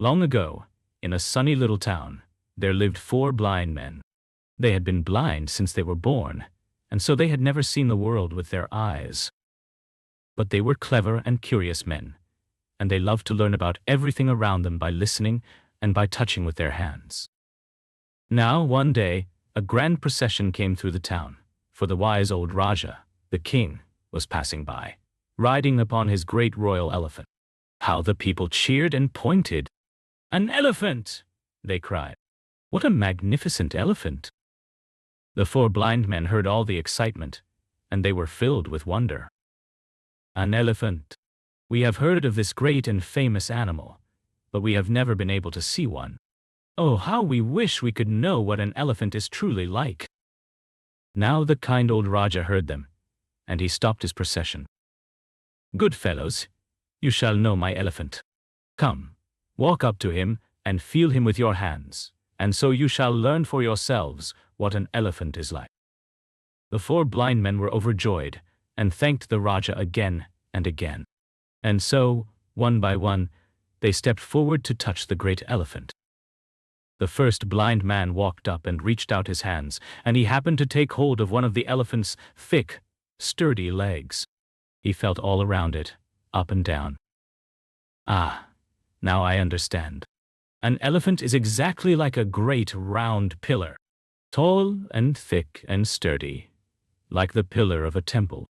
Long ago, in a sunny little town, there lived 4 blind men. They had been blind since they were born, and so they had never seen the world with their eyes. But they were clever and curious men, and they loved to learn about everything around them by listening and by touching with their hands. Now, one day, a grand procession came through the town, for the wise old Raja, the king, was passing by, riding upon his great royal elephant. How the people cheered and pointed! "An elephant!" they cried. "What a magnificent elephant!" The 4 blind men heard all the excitement, and they were filled with wonder. "An elephant! We have heard of this great and famous animal, but we have never been able to see one. Oh, how we wish we could know what an elephant is truly like!" Now the kind old Raja heard them, and he stopped his procession. "Good fellows, you shall know my elephant. Come, walk up to him and feel him with your hands, and so you shall learn for yourselves what an elephant is like." The 4 blind men were overjoyed and thanked the Raja again and again. And so, one by one, they stepped forward to touch the great elephant. The first blind man walked up and reached out his hands, and he happened to take hold of one of the elephant's thick, sturdy legs. He felt all around it, up and down. "Ah, now I understand. An elephant is exactly like a great round pillar, tall and thick and sturdy, like the pillar of a temple."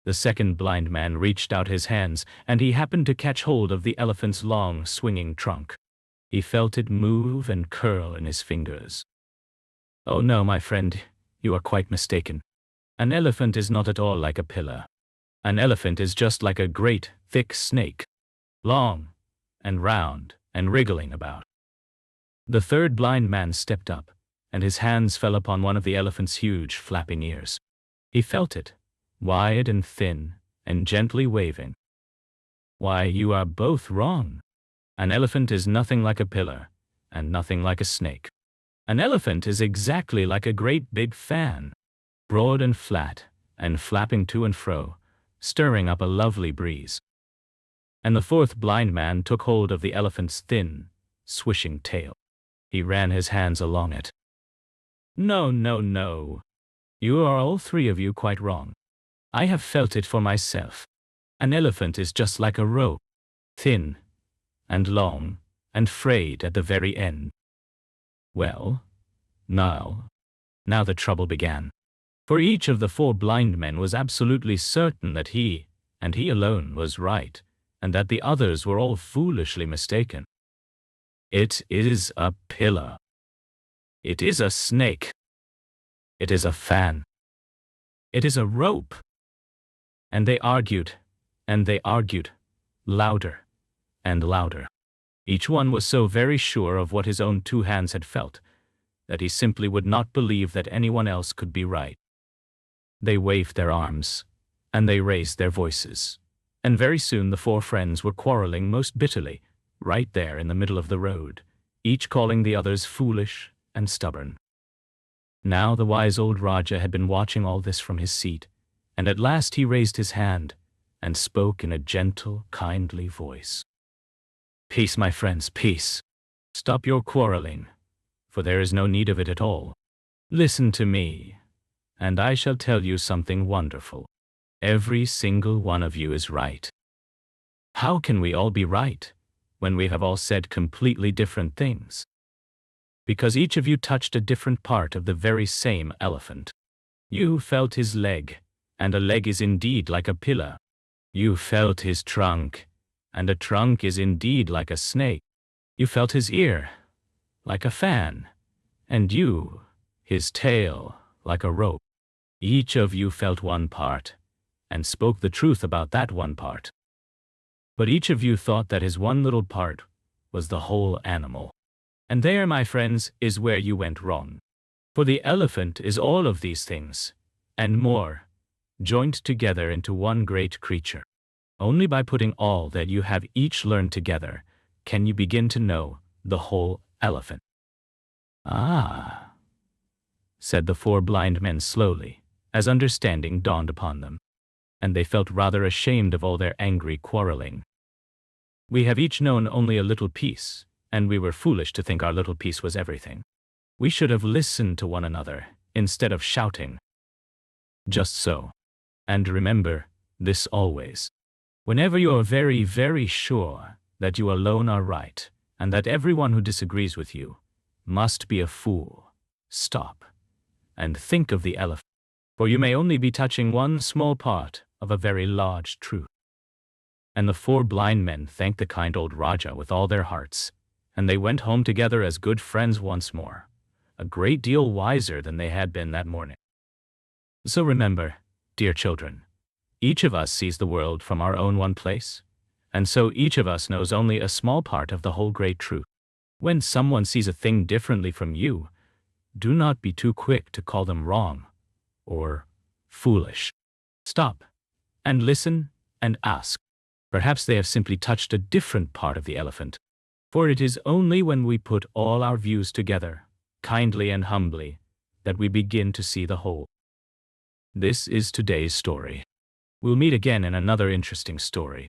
The second blind man reached out his hands, and he happened to catch hold of the elephant's long, swinging trunk. He felt it move and curl in his fingers. "Oh no, my friend, you are quite mistaken. An elephant is not at all like a pillar. An elephant is just like a great, thick snake, long and round and wriggling about." The third blind man stepped up, and his hands fell upon one of the elephant's huge, flapping ears. He felt it, wide and thin and gently waving. "Why, you are both wrong. An elephant is nothing like a pillar, and nothing like a snake. An elephant is exactly like a great big fan, broad and flat, and flapping to and fro, stirring up a lovely breeze." And the fourth blind man took hold of the elephant's thin, swishing tail. He ran his hands along it. "No, no, no. You are all 3 of you quite wrong. I have felt it for myself. An elephant is just like a rope, thin and long and frayed at the very end." Well, now the trouble began. For each of the 4 blind men was absolutely certain that he, and he alone, was right, and that the others were all foolishly mistaken. "It is a pillar. It is a snake. It is a fan. It is a rope." And they argued, louder and louder. Each one was so very sure of what his own 2 hands had felt, that he simply would not believe that anyone else could be right. They waved their arms, and they raised their voices, and very soon the 4 friends were quarreling most bitterly, right there in the middle of the road, each calling the others foolish and stubborn. Now the wise old Raja had been watching all this from his seat, and at last he raised his hand and spoke in a gentle, kindly voice. "Peace, my friends, peace. Stop your quarreling, for there is no need of it at all. Listen to me, and I shall tell you something wonderful. Every single one of you is right." "How can we all be right when we have all said completely different things?" "Because each of you touched a different part of the very same elephant. You felt his leg, and a leg is indeed like a pillar. You felt his trunk, and a trunk is indeed like a snake. You felt his ear, like a fan, and his tail, like a rope. Each of you felt one part, and spoke the truth about that one part. But each of you thought that his one little part was the whole animal. And there, my friends, is where you went wrong. For the elephant is all of these things, and more, joined together into one great creature. Only by putting all that you have each learned together can you begin to know the whole elephant." "Ah," said the 4 blind men slowly, as understanding dawned upon them, and they felt rather ashamed of all their angry quarreling. We have each known only a little piece, and we were foolish to think our little piece was everything. We should have listened to one another, instead of shouting. Just so. And remember this always. Whenever you are very, very sure that you alone are right, and that everyone who disagrees with you must be a fool, stop and think of the elephant, for you may only be touching one small part of a very large truth. And the four blind men thanked the kind old Raja with all their hearts, and they went home together as good friends once more, a great deal wiser than they had been that morning. So remember, dear children, each of us sees the world from our own one place, and so each of us knows only a small part of the whole great truth. When someone sees a thing differently from you, do not be too quick to call them wrong or foolish. Stop and listen and ask. Perhaps they have simply touched a different part of the elephant. For it is only when we put all our views together, kindly and humbly, that we begin to see the whole. This is today's story. We'll meet again in another interesting story.